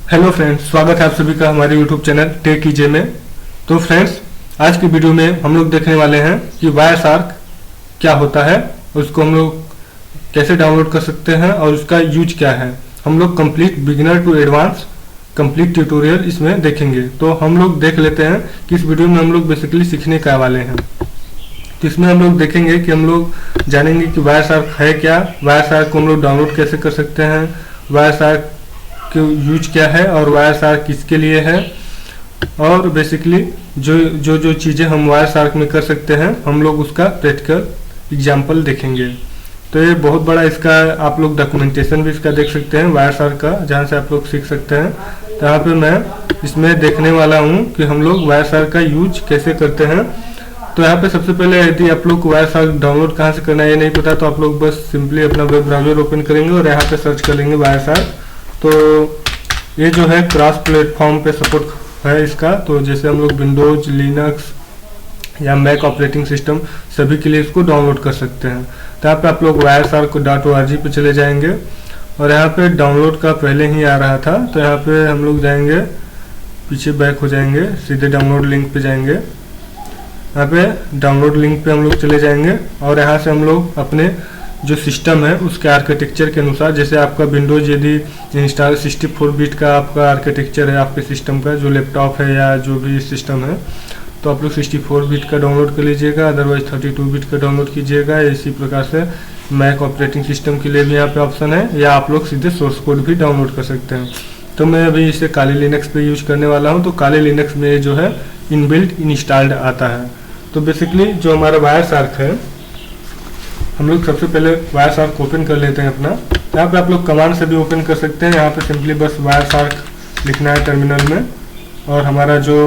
Hello friends, स्वागत है आप सभी का हमारे यूट्यूब चैनल टेक ईजे में। तो फ्रेंड्स, आज की वीडियो में हम लोग देखने वाले हैं कि वायरशार्क क्या होता है, उसको हम लोग कैसे डाउनलोड कर सकते हैं और उसका यूज क्या है। हम लोग complete beginner to advance complete tutorial इसमें देखेंगे। तो हम लोग देख लेते हैं कि इस वीडियो में हम लोग बेसिकली सीखने का वाले हैं। तो इसमें हम लोग देखेंगे कि हम लोग जानेंगे कि वायरशार्क है क्या, वायरशार्क को हम लोग डाउनलोड कैसे कर सकते हैं, वायरशार्क के यूज क्या है और वायरशार्क किसके लिए है, और बेसिकली जो चीज़ें हम वायरशार्क में कर सकते हैं हम लोग उसका प्रैक्टिकल एग्जांपल देखेंगे। तो ये बहुत बड़ा इसका आप लोग डॉक्यूमेंटेशन भी इसका देख सकते हैं वायरशार्क का, जहाँ से आप लोग सीख सकते हैं। तो यहाँ पे मैं इसमें देखने वाला हूँ कि हम लोग वायरशार्क का यूज कैसे करते हैं। तो यहाँ पे सबसे पहले यदि आप लोग को वायरशार्क डाउनलोड कहाँ से करना है ये नहीं पता, तो आप लोग बस सिंपली अपना वेब ब्राउजर ओपन करेंगे और यहाँ पे सर्च कर लेंगे वायरशार्क। तो ये जो है क्रॉस प्लेटफॉर्म पे सपोर्ट है इसका। तो जैसे हम लोग विंडोज, लिनक्स या मैक ऑपरेटिंग सिस्टम सभी के लिए इसको डाउनलोड कर सकते हैं। तो यहाँ पे आप लोग wireshark.org पे चले जाएंगे और यहाँ पे डाउनलोड का पहले ही आ रहा था, तो यहाँ पे हम लोग जाएंगे, पीछे बैक हो जाएंगे, सीधे डाउनलोड लिंक पे जाएंगे। यहाँ पे डाउनलोड लिंक पे हम लोग चले जाएंगे और यहाँ से हम लोग अपने जो सिस्टम है उसके आर्किटेक्चर के अनुसार, जैसे आपका विंडोज यदि इंस्टॉल 64 बिट का आपका आर्किटेक्चर है आपके सिस्टम का, जो लैपटॉप है या जो भी सिस्टम है, तो आप लोग 64 बिट का डाउनलोड कर लीजिएगा, अदरवाइज 32 बिट का डाउनलोड कीजिएगा। इसी प्रकार से मैक ऑपरेटिंग सिस्टम के लिए भी यहाँ पे ऑप्शन है, या आप लोग सीधे सोर्स कोड भी डाउनलोड कर सकते हैं। तो मैं अभी इसे काली लिनक्स पे यूज करने वाला हूँ। तो काली लिनक्स में जो है इनबिल्ट इंस्टॉल्ड आता है। तो बेसिकली जो हमारा वायरशार्क है, हम लोग सबसे पहले वायरशार्क ओपन कर लेते हैं अपना। यहाँ पे आप लोग कमांड से भी ओपन कर सकते हैं। यहाँ पे सिंपली बस वायरशार्क लिखना है टर्मिनल में और हमारा जो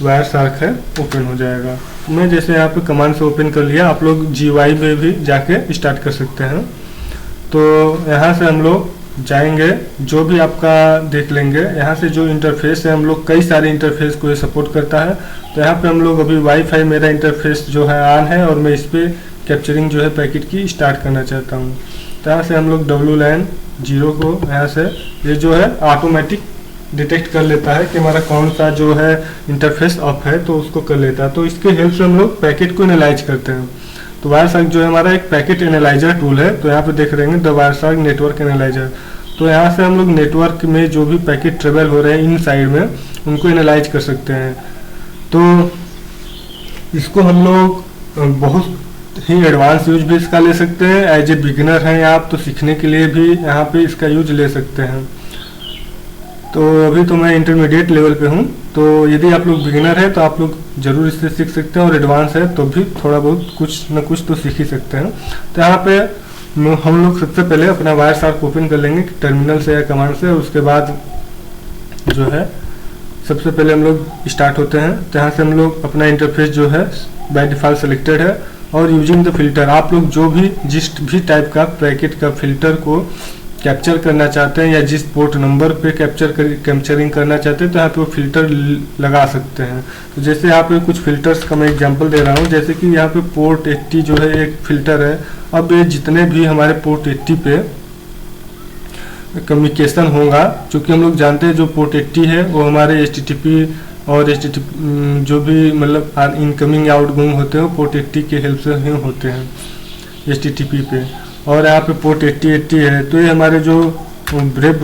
वायरशार्क है ओपन हो जाएगा। मैं जैसे यहाँ पे कमांड से ओपन कर लिया, आप लोग GUI में भी जाके स्टार्ट कर सकते हैं। तो यहाँ से हम लोग जाएंगे, जो भी आपका देख लेंगे। यहाँ से जो इंटरफेस है, हम लोग कई सारे इंटरफेस को ये सपोर्ट करता है। तो यहाँ पे हम लोग अभी वाईफाई मेरा इंटरफेस जो है ऑन है और मैं इस पर कैप्चरिंग जो है पैकेट की स्टार्ट करना चाहता हूँ। तो यहाँ से हम लोग WLAN 0 को यहाँ से ये जो है ऑटोमेटिक डिटेक्ट कर लेता है कि हमारा कौन सा जो है इंटरफेस ऑफ है, तो उसको कर लेता है। तो इसके हेल्प से हम लोग पैकेट को एनालाइज करते हैं। तो वायरशार्क जो है हमारा एक पैकेट एनालाइजर टूल है। तो यहाँ पे देख रहे हैं द वायरशार्क नेटवर्क एनालाइजर। तो यहाँ से हम लोग नेटवर्क में जो भी पैकेट ट्रेवल हो रहे हैं इन साइड में, उनको एनालाइज कर सकते हैं। तो इसको हम लोग बहुत ही एडवांस यूज भी इसका ले सकते हैं। एज ए बिगिनर हैं आप तो सीखने के लिए भी यहाँ पे इसका यूज ले सकते हैं। तो अभी तो मैं इंटरमीडिएट लेवल पे हूँ। तो यदि आप लोग बिगिनर हैं तो आप लोग जरूर इससे सीख सकते हैं, और एडवांस है तो भी थोड़ा बहुत कुछ न कुछ तो सीख ही सकते हैं। तो यहाँ पे हम लोग सबसे पहले अपना वायरशार्क ओपन कर लेंगे टर्मिनल से या कमांड से। उसके बाद जो है सबसे पहले हम लोग स्टार्ट होते हैं। तो यहाँ से हम लोग अपना इंटरफेस जो है बाय डिफॉल्ट सिलेक्टेड है, और यूजिंग द फिल्टर, आप लोग जो भी जिस भी टाइप का पैकेट का फिल्टर को कैप्चर करना चाहते हैं या जिस पोर्ट नंबर पे कैप्चरिंग करना चाहते हैं, तो यहाँ पे वो फिल्टर लगा सकते हैं। तो जैसे यहाँ पे कुछ फिल्टर्स का मैं एग्जांपल दे रहा हूँ। जैसे कि यहाँ पे पोर्ट 80 जो है एक फिल्टर है। अब ये जितने भी हमारे पोर्ट 80 पे कम्युनिकेशन होगा, चूँकि हम लोग जानते हैं जो पोर्ट 80 है वो हमारे HTTP और जो भी मतलब इनकमिंग आउटगोइंग होते हैं पोर्ट 80 के हेल्प से ही होते हैं HTTP पे। और यहाँ पे पोर्ट 8080 है। तो ये हमारे जो वेब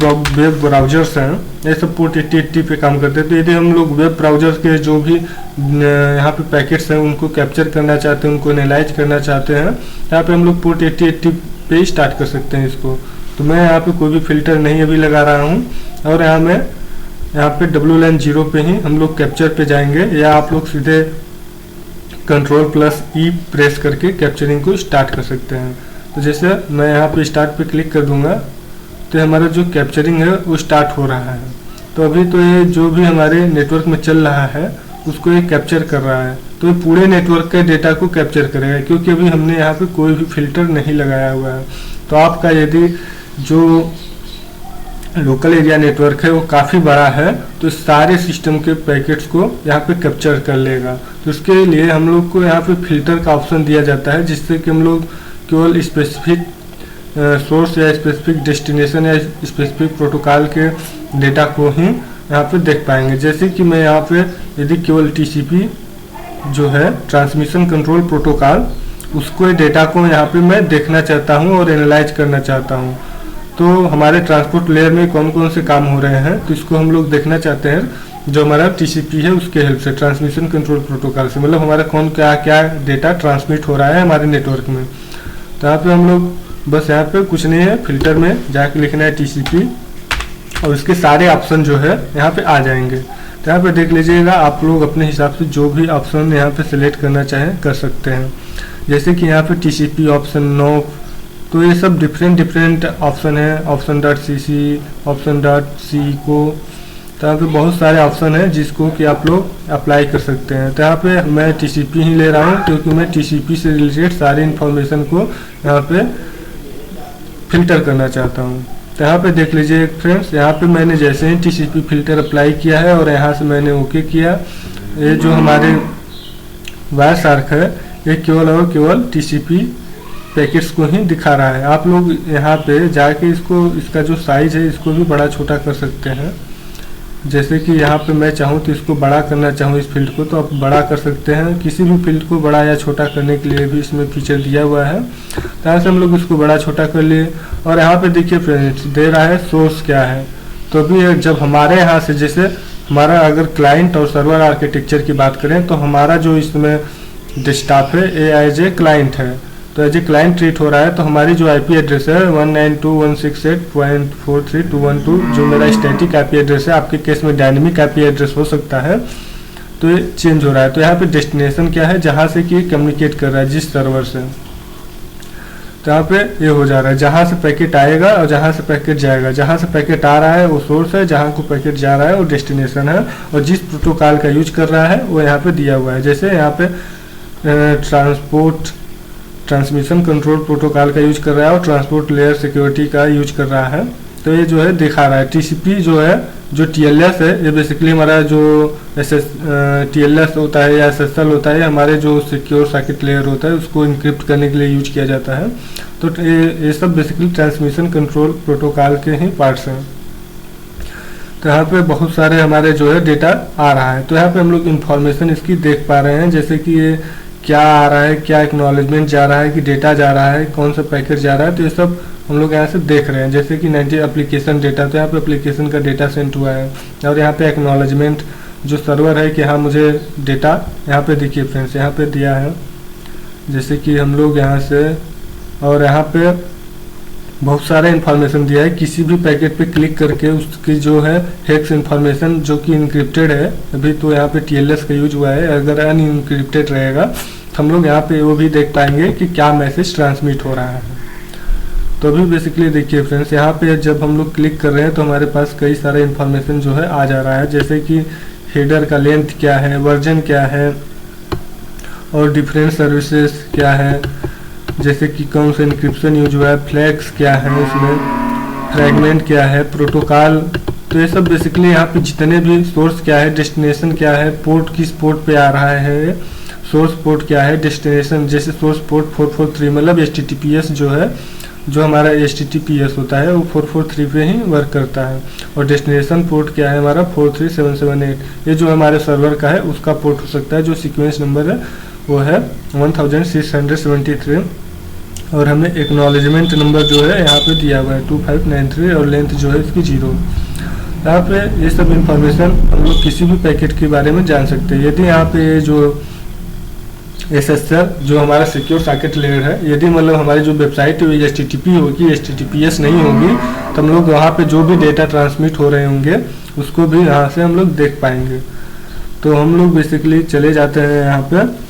ब्राउजर्स हैं ये सब पोर्ट 8080 पे काम करते हैं। तो यदि हम लोग वेब ब्राउजर के जो भी यहाँ पे पैकेट्स हैं उनको कैप्चर करना चाहते हैं, उनको एनालाइज करना चाहते हैं, यहाँ पे हम लोग पोर्ट 8080 पे स्टार्ट कर सकते हैं इसको। तो मैं यहाँ पे कोई भी फिल्टर नहीं अभी लगा रहा हूँ, और यहाँ पे WLAN 0 पे ही हम लोग कैप्चर पे जाएंगे, या आप लोग सीधे Ctrl+E प्रेस करके कैप्चरिंग को स्टार्ट कर सकते हैं। तो जैसे मैं यहाँ पे स्टार्ट पे क्लिक कर दूंगा तो हमारा जो कैप्चरिंग है वो स्टार्ट हो रहा है। तो अभी तो ये जो भी हमारे नेटवर्क में चल रहा है उसको ये कैप्चर कर रहा है। तो ये पूरे नेटवर्क के डेटा को कैप्चर करेगा, क्योंकि अभी हमने यहाँ पे कोई भी फिल्टर नहीं लगाया हुआ है। तो आपका यदि जो लोकल एरिया नेटवर्क है वो काफ़ी बड़ा है तो सारे सिस्टम के पैकेट्स को यहाँ पे कैप्चर कर लेगा। तो इसके लिए हम लोग को यहाँ पे फिल्टर का ऑप्शन दिया जाता है, जिससे कि हम लोग केवल स्पेसिफिक सोर्स या स्पेसिफिक डेस्टिनेशन या स्पेसिफिक प्रोटोकॉल के डेटा को ही यहाँ पे देख पाएंगे। जैसे कि मैं यहाँ पे यदि केवल टीसीपी जो है ट्रांसमिशन कंट्रोल प्रोटोकॉल, उसको डेटा को यहाँ पे मैं देखना चाहता हूँ और एनालाइज करना चाहता हूँ, तो हमारे ट्रांसपोर्ट लेयर में कौन कौन से काम हो रहे हैं, तो इसको हम लोग देखना चाहते हैं जो हमारा टीसीपी है उसके हेल्प से, ट्रांसमिशन कंट्रोल प्रोटोकॉल से, मतलब हमारा कौन क्या क्या डेटा ट्रांसमिट हो रहा है हमारे नेटवर्क में। तो यहाँ पे हम लोग बस यहाँ पे कुछ नहीं है, फिल्टर में जाके लिखना है टीसीपी और इसके सारे ऑप्शन जो है यहाँ पे आ जाएंगे। तो यहाँ पे देख लीजिएगा, आप लोग अपने हिसाब से जो भी ऑप्शन यहाँ पे सिलेक्ट करना चाहें कर सकते हैं। जैसे कि यहाँ पे टीसीपी ऑप्शन 9, तो ये सब डिफरेंट ऑप्शन है, ऑप्शन .cc, ऑप्शन .c को, तो यहाँ पे बहुत सारे ऑप्शन हैं जिसको कि आप लोग अप्लाई कर सकते हैं। तो यहाँ पे मैं टीसीपी ही ले रहा हूँ क्योंकि मैं टीसीपी से रिलेटेड सारी इन्फॉर्मेशन को यहाँ पे फिल्टर करना चाहता हूँ। तो यहाँ पे देख लीजिए फ्रेंड्स, यहाँ पे मैंने जैसे ही टीसीपी फिल्टर अप्लाई किया है और यहाँ से मैंने ओके किया, ये जो हमारे वायरशार्क है ये केवल और केवल टीसीपी पैकेट्स को ही दिखा रहा है। आप लोग यहाँ पे जाके इसका जो साइज है इसको भी बड़ा छोटा कर सकते हैं। जैसे कि यहाँ पे मैं चाहूँ तो इसको बड़ा करना चाहूँ इस फील्ड को, तो आप बड़ा कर सकते हैं। किसी भी फील्ड को बड़ा या छोटा करने के लिए भी इसमें फीचर दिया हुआ है। तो यहाँ से हम लोग इसको बड़ा छोटा कर लिए और यहाँ पे देखिए फ्रेंड्स दे रहा है सोर्स क्या है। तो अभी जब हमारे यहाँ से, जैसे हमारा अगर क्लाइंट और सर्वर आर्किटेक्चर की बात करें तो हमारा जो इसमें डेस्कटॉप है ये एज ए क्लाइंट है, तो एज ए क्लाइंट ट्रीट हो रहा है। तो हमारी जो आईपी एड्रेस है 192.168.43212, जो मेरा स्टैटिक आईपी एड्रेस है, आपके केस में डायनेमिक आईपी एड्रेस हो सकता है, तो ये चेंज हो रहा है। तो यहाँ पे डेस्टिनेशन क्या है, जहाँ से कि कम्युनिकेट कर रहा है जिस सर्वर से, तो यहाँ पे ये हो जा रहा है जहाँ से पैकेट आएगा और जहाँ से पैकेट जाएगा। जहाँ से पैकेट आ रहा है वो सोर्स है, जहाँ को पैकेट जा रहा है वो डेस्टिनेशन है, और जिस प्रोटोकॉल का यूज कर रहा है वो यहाँ पे दिया हुआ है। जैसे यहाँ पे ट्रांसमिशन कंट्रोल प्रोटोकॉल का यूज कर रहा है और ट्रांसपोर्ट लेयर सिक्योरिटी का यूज कर रहा है, तो ये जो है दिखा रहा है। टीसीपी जो है, जो टीएलएस है, ये बेसिकली हमारा जो टीएलएस होता है या एसएसएल होता है, हमारे जो सिक्योर सॉकेट लेयर होता है उसको इंक्रिप्ट करने के लिए यूज किया जाता है। तो ये सब बेसिकली ट्रांसमिशन कंट्रोल प्रोटोकॉल के ही पार्ट्स हैं। तो यहाँ पे बहुत सारे हमारे जो है डेटा आ रहा है, तो यहाँ पे हम लोग इंफॉर्मेशन इसकी देख पा रहे हैं, जैसे कि ये क्या आ रहा है, क्या एक्नॉलेजमेंट जा रहा है, कि डेटा जा रहा है, कौन सा पैकेट जा रहा है, तो ये सब हम लोग यहाँ से देख रहे हैं। जैसे कि 90 एप्लीकेशन डेटा, तो यहाँ पे एप्लीकेशन का डेटा सेंड हुआ है, और यहाँ पे एक्नॉलेजमेंट जो सर्वर है कि हाँ मुझे डेटा यहाँ पे देखिए फ्रेंड्स यहाँ पे दिया है। जैसे कि हम लोग यहाँ से, और यहाँ पे बहुत सारा इन्फॉर्मेशन दिया है, किसी भी पैकेट पे क्लिक करके उसकी जो है हेक्स इन्फॉर्मेशन जो कि इनक्रिप्टेड है, अभी तो यहाँ पे टीएलएस का यूज हुआ है, अगर अनइनक्रिप्टेड रहेगा तो हम लोग यहाँ पे वो भी देख पाएंगे कि क्या मैसेज ट्रांसमिट हो रहा है। तो अभी बेसिकली देखिए फ्रेंड्स, यहाँ पे जब हम लोग क्लिक कर रहे हैं तो हमारे पास कई सारा इन्फॉर्मेशन जो है आ जा रहा है, जैसे कि हेडर का लेंथ क्या है, वर्जन क्या है, और डिफरेंट सर्विसेज क्या है, जैसे कि कौन सा इंक्रिप्शन यूज हुआ है, फ्लैग्स क्या है, इसमें फ्रैगमेंट क्या है, प्रोटोकॉल, तो ये सब बेसिकली यहाँ पे जितने भी सोर्स क्या है, डेस्टिनेशन क्या है, पोर्ट किस पोर्ट पे आ रहा है, सोर्स पोर्ट क्या है, डेस्टिनेशन जैसे सोर्स पोर्ट 443 मतलब HTTPS जो है, जो हमारा HTTPS होता है वो 443 पे ही वर्क करता है, और डेस्टिनेशन पोर्ट क्या है हमारा 43778, ये जो हमारे सर्वर का है उसका पोर्ट हो सकता है, जो सीक्वेंस नंबर है वो है 1673, और हमें एक्नॉलेजमेंट नंबर जो है यहाँ पे दिया हुआ है 2593, और लेंथ जो है इसकी 0। यहाँ पे ये सब इंफॉर्मेशन हम लोग किसी भी पैकेट के बारे में जान सकते हैं। यदि यहाँ पे जो SSL जो हमारा सिक्योर सॉकेट लेयर है, यदि मतलब हमारी जो वेबसाइट है HTTP होगी, HTTPS नहीं होगी, तो हम लोग वहाँ पे जो भी डेटा ट्रांसमिट हो रहे होंगे उसको भी यहाँ से हम लोग देख पाएंगे। तो हम लोग बेसिकली चले जाते हैं यहाँ पे,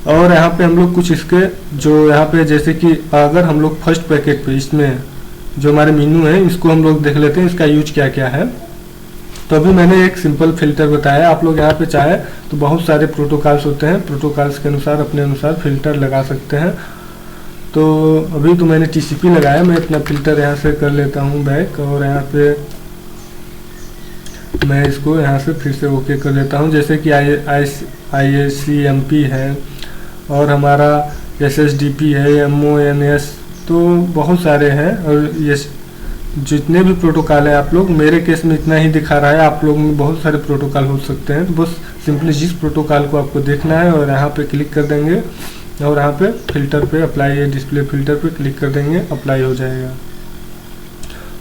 और यहाँ पे हम लोग कुछ इसके जो यहाँ पे, जैसे कि अगर हम लोग फर्स्ट पैकेट पे इसमें जो हमारे मीनू है इसको हम लोग देख लेते हैं, इसका यूज क्या क्या है। तो अभी मैंने एक सिंपल फिल्टर बताया, आप लोग यहाँ पे चाहे तो बहुत सारे प्रोटोकॉल्स होते हैं, प्रोटोकॉल्स के अनुसार अपने अनुसार फिल्टर लगा सकते हैं। तो अभी तो मैंने TCP लगाया, मैं अपना फिल्टर यहाँ से कर लेता हूँ बैक, और यहाँ पे मैं इसको यहाँ से फिर से ओके कर लेता हूँ। जैसे कि IACMP है, और हमारा SSDP है, MONS, तो तो बहुत सारे हैं, और ये जितने भी प्रोटोकॉल है, आप लोग, मेरे केस में इतना ही दिखा रहा है, आप लोग में बहुत सारे प्रोटोकॉल हो सकते हैं। तो बस सिंपली जिस प्रोटोकॉल को आपको देखना है और यहाँ पे क्लिक कर देंगे और यहाँ पे फिल्टर पे अप्लाई, डिस्प्ले फिल्टर पे क्लिक कर देंगे, अप्लाई हो जाएगा।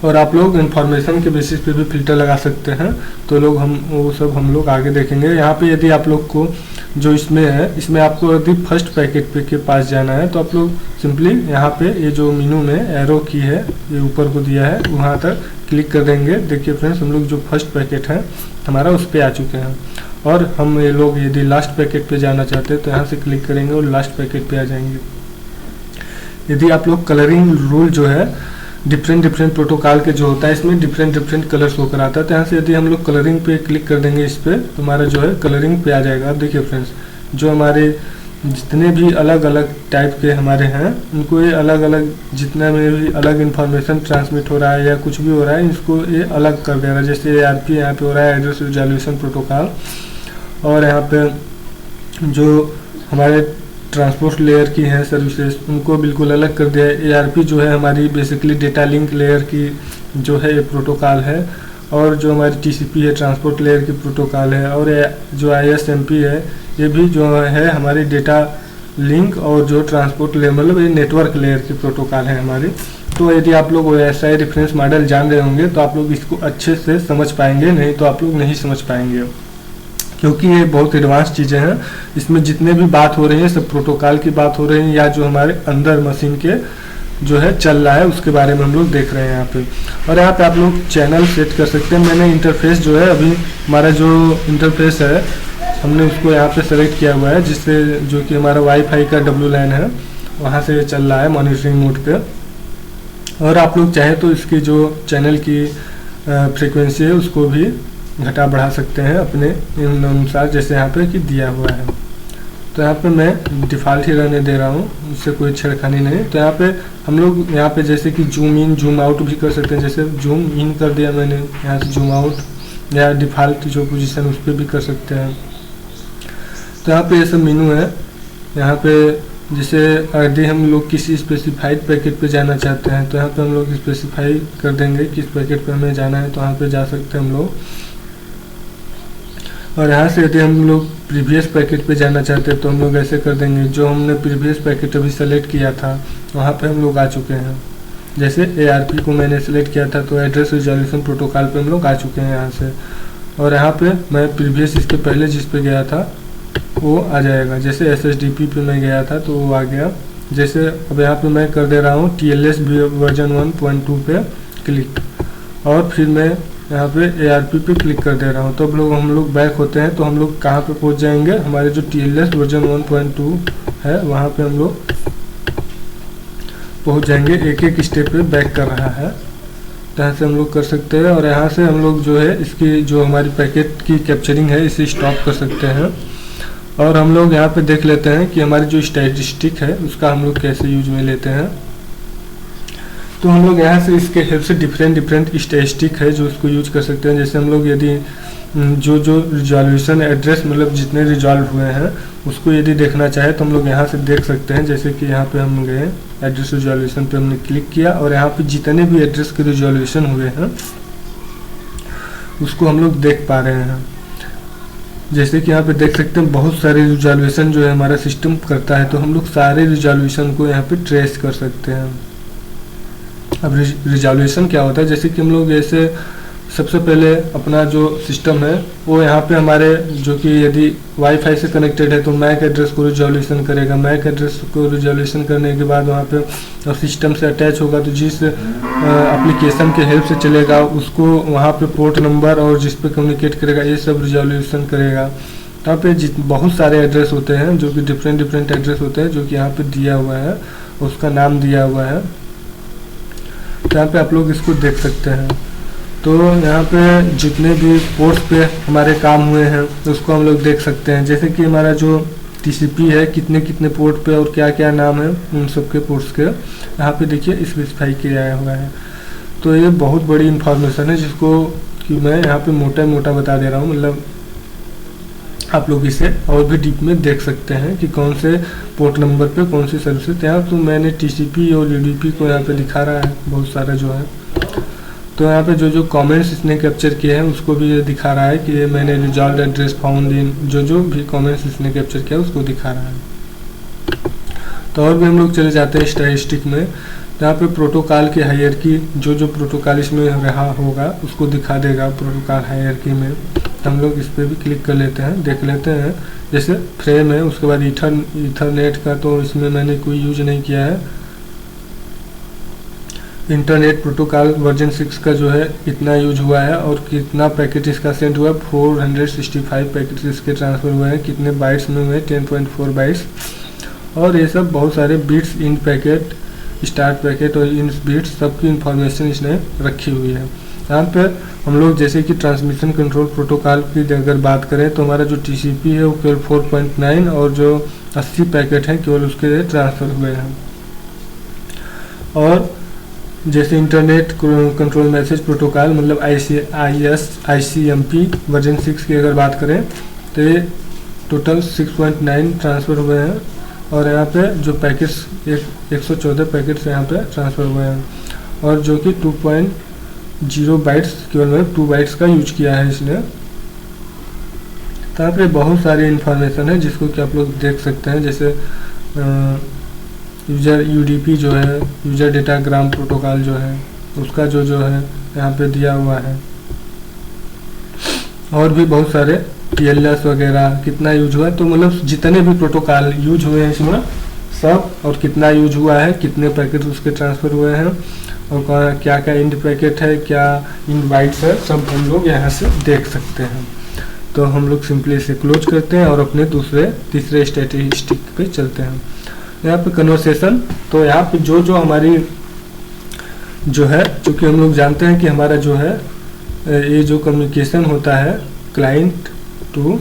और आप लोग इन्फॉर्मेशन के बेसिस पे भी फिल्टर लगा सकते हैं, तो लोग वो सब हम लोग आगे देखेंगे। यहाँ पे यदि आप लोग को जो इसमें है, इसमें आपको यदि फर्स्ट पैकेट पे के पास जाना है तो आप लोग सिंपली यहाँ पे ये जो मेनू में एरो की है, ये ऊपर को दिया है, वहाँ तक क्लिक कर देंगे। देखिए फ्रेंड्स, हम लोग जो फर्स्ट पैकेट है हमारा उस पर आ चुके हैं। और हम ये लोग यदि लास्ट पैकेट पे जाना चाहते हैं तो यहाँ से क्लिक करेंगे और लास्ट पैकेट पे आ जाएंगे। यदि आप लोग कलरिंग रूल जो है डिफरेंट प्रोटोकॉल के जो होता है, इसमें डिफरेंट कलर्स होकर आता है, तो यहाँ से यदि हम लोग कलरिंग पे क्लिक कर देंगे इस पर, तो हमारा जो है कलरिंग पे आ जाएगा। अब देखिए फ्रेंड्स, जो हमारे जितने भी अलग अलग टाइप के हमारे हैं, उनको ये अलग अलग, जितना में भी अलग इन्फॉर्मेशन ट्रांसमिट हो रहा है या कुछ भी हो रहा है, इसको ये अलग कर दे रहा है। जैसे ARP यहाँ पे हो रहा है, एड्रेस रिजोल्यूशन प्रोटोकॉल, और यहाँ पे जो हमारे ट्रांसपोर्ट लेयर की हैं सर्विसेज, उनको बिल्कुल अलग कर दिया है। ARP जो है हमारी बेसिकली डेटा लिंक लेयर की जो है ये प्रोटोकॉल है, और जो हमारी TCP है ट्रांसपोर्ट लेयर की प्रोटोकॉल है, और जो ISMP है ये भी जो है हमारी डेटा लिंक और जो ट्रांसपोर्ट लेयर, मतलब ये नेटवर्क लेयर की प्रोटोकॉल है हमारी। तो यदि आप लोग OSI रेफरेंस मॉडल जान रहे होंगे तो आप लोग इसको अच्छे से समझ पाएंगे, नहीं तो आप लोग नहीं समझ पाएंगे, क्योंकि ये बहुत एडवांस चीज़ें हैं। इसमें जितने भी बात हो रही है सब प्रोटोकॉल की बात हो रही है, या जो हमारे अंदर मशीन के जो है चल रहा है उसके बारे में हम लोग देख रहे हैं यहाँ पे। और यहाँ पे आप लोग चैनल सेट कर सकते हैं। मैंने इंटरफेस जो है, अभी हमारा जो इंटरफेस है हमने उसको यहाँ पे सेलेक्ट किया हुआ है, जिससे जो कि हमारा वाईफाई का WLAN है वहाँ से चल रहा है मॉनिटरिंग मोड पे। और आप लोग चाहें तो इसकी जो चैनल की फ्रीक्वेंसी है उसको भी घटा बढ़ा सकते हैं अपने अनुसार, जैसे यहाँ पे कि दिया हुआ है। तो यहाँ पे मैं डिफ़ॉल्ट ही रहने दे रहा हूँ, उससे कोई छेड़खानी नहीं। तो यहाँ पे हम लोग यहाँ पे जैसे कि जूम इन जूम आउट भी कर सकते हैं। जैसे जूम इन कर दिया मैंने, यहाँ से जूम आउट, या डिफ़ॉल्ट जो पोजीशन उस पर भी कर सकते हैं। तो यहाँ पे ये सब मेनू है। यहाँ पे जैसे यदि हम लोग किसी स्पेसिफाइड पैकेट पे जाना चाहते हैं तो यहाँ पे हम लोग स्पेसिफाई कर देंगे किस पैकेट पे हमें जाना है, तो यहाँ पे जा सकते हैं हम लोग। और यहाँ से यदि हम लोग प्रीवियस पैकेट पे जाना चाहते हैं तो हम लोग ऐसे कर देंगे, जो हमने प्रीवियस पैकेट अभी सेलेक्ट किया था वहाँ पे हम लोग आ चुके हैं। जैसे ARP को मैंने सेलेक्ट किया था तो एड्रेस रिजोल्यूशन प्रोटोकॉल पे हम लोग आ चुके हैं यहाँ से। और यहाँ पे मैं प्रीवियस इसके पहले जिस पे गया था वो आ जाएगा। जैसे SSDP पे मैं गया था तो वो आ गया। जैसे अब यहाँ पे मैं कर दे रहा हूँ TLS वर्जन 1.2 पे क्लिक, और फिर मैं यहाँ पे ARP पे क्लिक कर दे रहा हूँ। तो अब हम लोग बैक होते हैं तो हम लोग कहाँ पे पहुँच जाएंगे, हमारे जो TLS वर्जन 1.2 है वहाँ पे हम लोग पहुँच जाएंगे। एक एक स्टेप पे बैक कर रहा है, तो यहाँ से हम लोग कर सकते हैं। और यहाँ से हम लोग जो है इसकी जो हमारी पैकेट की कैप्चरिंग है इसे स्टॉप कर सकते हैं। और हम लोग यहाँ पे देख लेते हैं कि हमारी जो स्टैटिस्टिक है उसका हम लोग कैसे यूज में लेते हैं। तो हम लोग यहाँ से इसके हेल्प से डिफरेंट स्टैटिस्टिक है जो उसको यूज कर सकते हैं। जैसे हम लोग यदि जो रिजोल्यूशन एड्रेस, मतलब जितने रिजॉल्व हुए हैं उसको यदि देखना चाहे तो हम लोग यहाँ से देख सकते हैं। जैसे कि यहाँ पे हम गए एड्रेस रिजोल्यूशन पे, हमने क्लिक किया और यहाँ पे जितने भी एड्रेस के रिजोल्यूशन हुए हैं उसको हम लोग देख पा रहे हैं। जैसे कि यहाँ पे देख सकते हैं बहुत सारे रिजोल्यूशन जो है हमारा सिस्टम करता है, तो हम लोग सारे रिजोल्यूशन को यहाँ पे ट्रेस कर सकते हैं। अब रिजोल्यूशन क्या होता है, जैसे कि हम लोग ऐसे सबसे पहले अपना जो सिस्टम है वो यहाँ पे हमारे जो कि यदि वाईफाई से कनेक्टेड है तो मैक एड्रेस को रिजोल्यूशन करेगा। मैक एड्रेस को रिजोल्यूशन करने के बाद वहाँ पे सिस्टम से अटैच होगा तो जिस एप्लीकेशन के हेल्प से चलेगा उसको वहाँ पे पोर्ट नंबर और जिस पे कम्युनिकेट करेगा ये सब रिजोल्यूशन करेगा। यहाँ पे बहुत सारे एड्रेस होते हैं जो कि डिफरेंट एड्रेस होते हैं जो कि यहाँ पे दिया हुआ है, उसका नाम दिया हुआ है। तो यहाँ पे आप लोग इसको देख सकते हैं। तो यहाँ पे जितने भी पोर्ट्स पे हमारे काम हुए हैं उसको हम लोग देख सकते हैं। जैसे कि हमारा जो TCP है कितने पोर्ट पे और क्या क्या नाम है उन सब के पोर्ट्स के यहाँ पे देखिए स्पेसिफाई किया हुआ है। तो ये बहुत बड़ी इंफॉर्मेशन है जिसको कि मैं यहाँ पे मोटा बता दे रहा हूँ। मतलब आप लोग इसे और भी डीप में देख सकते हैं कि कौन से पोर्ट नंबर पे कौन सी सर्विस। यहाँ तो मैंने TCP और UDP को यहाँ पे दिखा रहा है बहुत सारा जो है। तो यहाँ पे जो कमेंट्स इसने कैप्चर किए हैं उसको भी ये दिखा रहा है कि ये मैंने रिजॉल्व एड्रेस फाउंड इन, जो भी कमेंट्स इसने कैप्चर किया उसको दिखा रहा है। तो और भी हम लोग चले जाते हैं स्टैटिस्टिक में। यहाँ पे प्रोटोकॉल की हायरार्की, जो प्रोटोकॉल इसमें रहा होगा उसको दिखा देगा प्रोटोकॉल हायरार्की में। हम लोग इस पर भी क्लिक कर लेते हैं, देख लेते हैं। जैसे फ्रेम है, उसके बाद ईथरनेट का तो इसमें मैंने कोई यूज नहीं किया है। इंटरनेट प्रोटोकॉल वर्जन 6 का जो है इतना यूज हुआ है, और कितना पैकेट इसका सेंड हुआ है, 465 पैकेट इसके ट्रांसफ़र हुए हैं। कितने बाइट्स में हुए, 10.4 बाइट्स। और ये सब बहुत सारे बिट्स, इन पैकेट, स्टार्ट पैकेट और इन बिट्स सबकी इंफॉर्मेशन इसने रखी हुई है। यहाँ पर हम लोग जैसे कि ट्रांसमिशन कंट्रोल प्रोटोकॉल की अगर बात करें तो हमारा जो TCP है वो केवल 4.9 और जो 80 पैकेट हैं केवल उसके ट्रांसफ़र हुए हैं। और जैसे इंटरनेट कंट्रोल मैसेज प्रोटोकॉल मतलब ICMP वर्जन 6 की अगर बात करें तो ये टोटल 6.9 ट्रांसफ़र हुए हैं। और यहाँ पे जो पैकेट्स 114 पैकेट्स यहाँ पे ट्रांसफ़र हुए हैं, और जो कि 2.0 बाइट्स, केवल 2 बाइट्स का यूज किया है इसने। तो यहाँ पे बहुत सारी इन्फॉर्मेशन है जिसको कि आप लोग देख सकते हैं। जैसे यूजर UDP जो है, यूजर डेटाग्राम प्रोटोकॉल जो है उसका जो है यहाँ पे दिया हुआ है। और भी बहुत सारे TLS वगैरह कितना यूज हुआ है, तो मतलब जितने भी प्रोटोकॉल यूज हुए हैं इसमें सब, और कितना यूज हुआ है, कितने पैकेट उसके ट्रांसफ़र हुए हैं, और क्या क्या इंड पैकेट है, क्या इंड बाइट्स है, सब हम लोग यहाँ से देख सकते हैं। तो हम लोग सिंपली इसे क्लोज करते हैं और अपने तीसरे स्टैटिस्टिक पे चलते हैं। यहाँ पे कन्वर्सेशन, तो यहाँ पे जो हमारी जो है, चूँकि हम लोग जानते हैं कि हमारा जो है ये जो कम्युनिकेशन होता है क्लाइंट टू